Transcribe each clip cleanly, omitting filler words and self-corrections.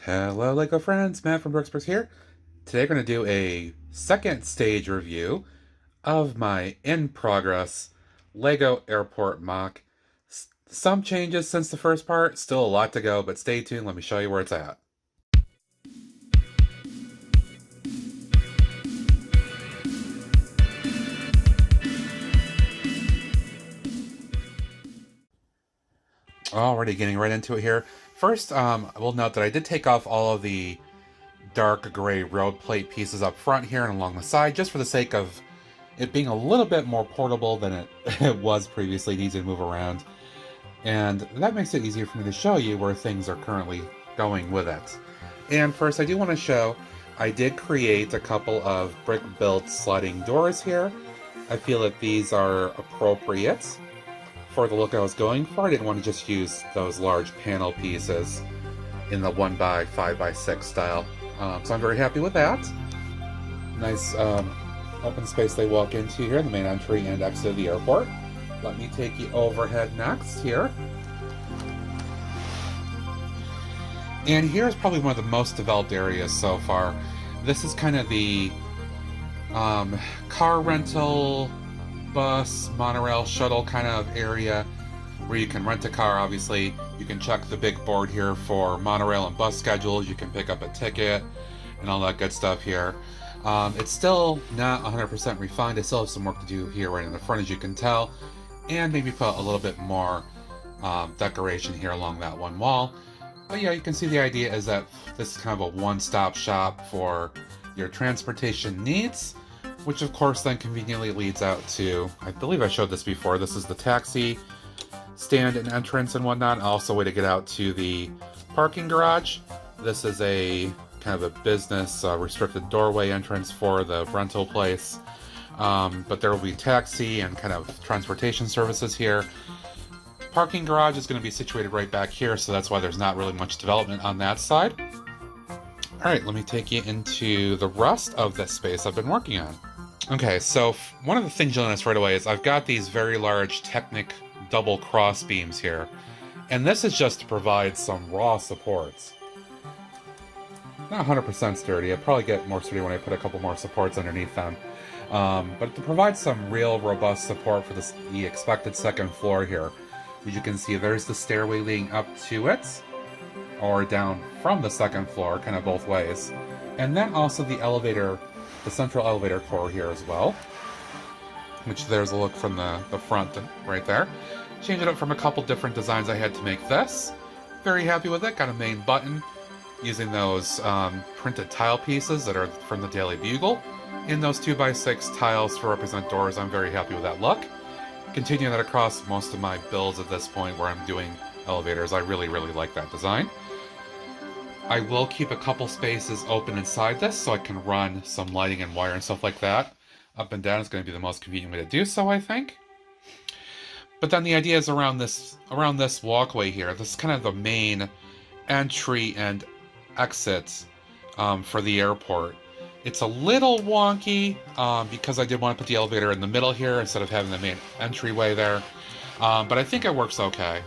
Hello LEGO friends, Matt from Brooksville here. Today we're going to do a second stage review of my in-progress LEGO Airport MOC. Some changes since the first part, still a lot to go, but stay tuned, let me show you where it's at. Already getting right into it here. First, I will note that I did take off all of the dark gray road plate pieces up front here and along the side, just for the sake of it being a little bit more portable than it was previously, easy to move around. And that makes it easier for me to show you where things are currently going with it. And first, I do want to show, I did create a couple of brick-built sliding doors here. I feel that these are appropriate for the look I was going for. I didn't want to just use those large panel pieces in the 1x5x6 style. So I'm very happy with that. Nice open space they walk into here, the main entry and exit of the airport. Let me take you overhead next here. And here's probably one of the most developed areas so far. This is kind of the car rental, bus, monorail, shuttle kind of area where you can rent a car. Obviously, you can check the big board here for monorail and bus schedules. You can pick up a ticket and all that good stuff here. It's still not 100% refined. I still have some work to do here right in the front, as you can tell, and maybe put a little bit more decoration here along that one wall. But yeah, you can see the idea is that this is kind of a one-stop shop for your transportation needs, which of course then conveniently leads out to, I believe I showed this before, this is the taxi stand and entrance and whatnot, also a way to get out to the parking garage. This is a kind of a business restricted doorway entrance for the rental place, but there will be taxi and kind of transportation services here. Parking garage is going to be situated right back here, so that's why there's not really much development on that side. Alright, let me take you into the rest of this space I've been working on. Okay, so one of the things you'll notice right away is I've got these very large Technic double cross beams here. And this is just to provide some raw supports. Not 100% sturdy, I'll probably get more sturdy when I put a couple more supports underneath them. But to provide some real robust support for the expected second floor here. As you can see, there's the stairway leading up to it, or down from the second floor, kind of both ways. And then also the elevator, the central elevator core here as well, which there's a look from the front right there. Changed it up from a couple different designs I had to make this. Very happy with it. Got a main button using those printed tile pieces that are from the Daily Bugle in those 2x6 tiles to represent doors. I'm very happy with that look. Continuing that across most of my builds at this point where I'm doing elevators. I really like that design. I will keep a couple spaces open inside this so I can run some lighting and wire and stuff like that. Up and down is going to be the most convenient way to do so, I think. But then the idea is around this walkway here. This is kind of the main entry and exit for the airport. It's a little wonky because I did want to put the elevator in the middle here instead of having the main entryway there. But I think it works okay.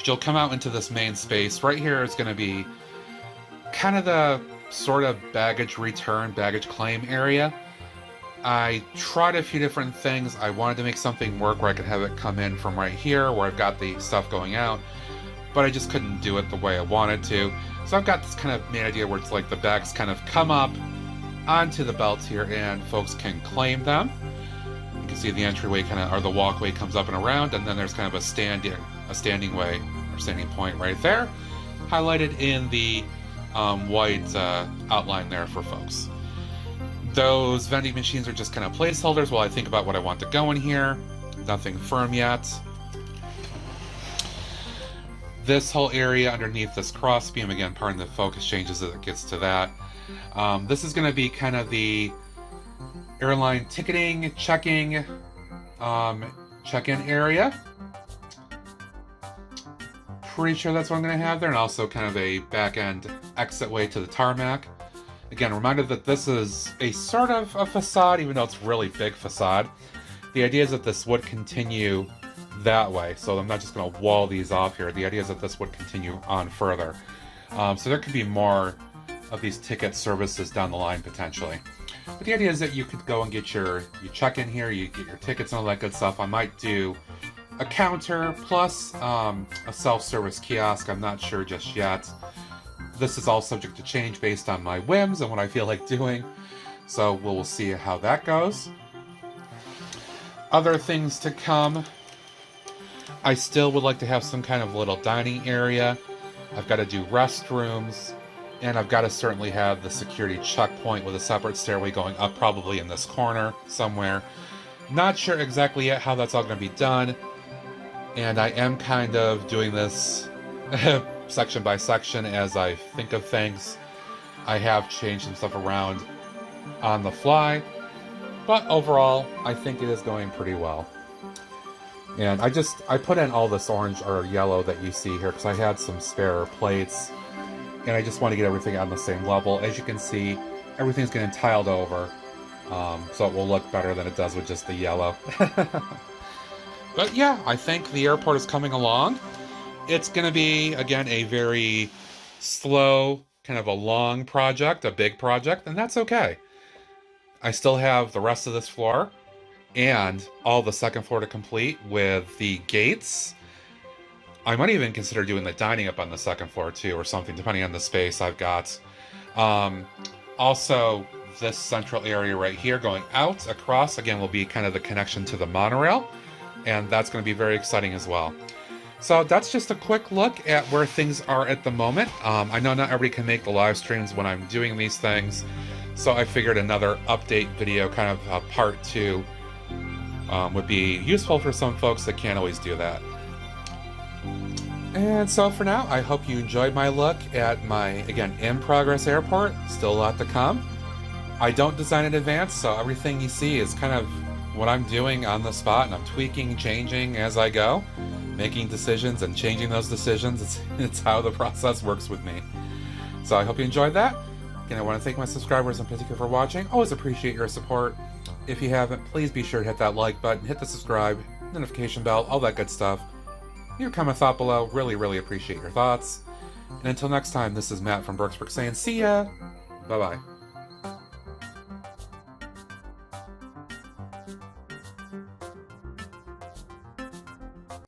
You'll come out into this main space. Right here is going to be kind of the sort of baggage return, baggage claim area. I tried a few different things. I wanted to make something work where I could have it come in from right here where I've got the stuff going out, but I just couldn't do it the way I wanted to. So I've got this kind of main idea where it's like the bags kind of come up onto the belts here and folks can claim them. You can see the entryway kind of, or the walkway comes up and around, and then there's kind of a standing way or standing point right there, highlighted in the white outline there for folks. Those vending machines are just kind of placeholders while I think about what I want to go in here. Nothing firm yet. This whole area underneath this crossbeam, again, pardon the focus changes as it gets to that. This is going to be kind of the airline ticketing, checking, check-in area. Pretty sure that's what I'm going to have there, and also kind of a back-end exit way to the tarmac. Again, reminded that this is a sort of a facade, even though it's really big facade. The idea is that this would continue that way, so I'm not just going to wall these off here. The idea is that this would continue on further. So there could be more of these ticket services down the line potentially. But the idea is that you could go and get you check in here, you get your tickets and all that good stuff. I might do a counter plus a self-service kiosk. I'm not sure just yet. This is all subject to change based on my whims and what I feel like doing. So we'll see how that goes. Other things to come. I still would like to have some kind of little dining area. I've got to do restrooms. And I've got to certainly have the security checkpoint with a separate stairway going up probably in this corner somewhere. Not sure exactly yet how that's all going to be done. And I am kind of doing this section by section as I think of things. I have changed some stuff around on the fly. But overall, I think it is going pretty well. And I put in all this orange or yellow that you see here because I had some spare plates. And I just want to get everything on the same level. As you can see, everything's getting tiled over, so it will look better than it does with just the yellow. But yeah, I think the airport is coming along. It's going to be, again, a very slow, kind of a long project, a big project, and that's okay. I still have the rest of this floor and all the second floor to complete with the gates. I might even consider doing the dining up on the second floor too, or something, depending on the space I've got. Also, this central area right here going out across, again, will be kind of the connection to the monorail, and that's going to be very exciting as well. So that's just a quick look at where things are at the moment. I know not everybody can make the live streams when I'm doing these things, so I figured another update video, kind of a part 2, would be useful for some folks that can't always do that. And so for now, I hope you enjoyed my look at my, again, in-progress airport. Still a lot to come. I don't design in advance, so everything you see is kind of what I'm doing on the spot, and I'm tweaking, changing as I go, making decisions and changing those decisions. It's how the process works with me. So I hope you enjoyed that. Again, I want to thank my subscribers in particular for watching. Always appreciate your support. If you haven't, please be sure to hit that like button, hit the subscribe, notification bell, all that good stuff. Leave a comment thought below. Really, really appreciate your thoughts. And until next time, this is Matt from Brooksville saying see ya. Bye-bye.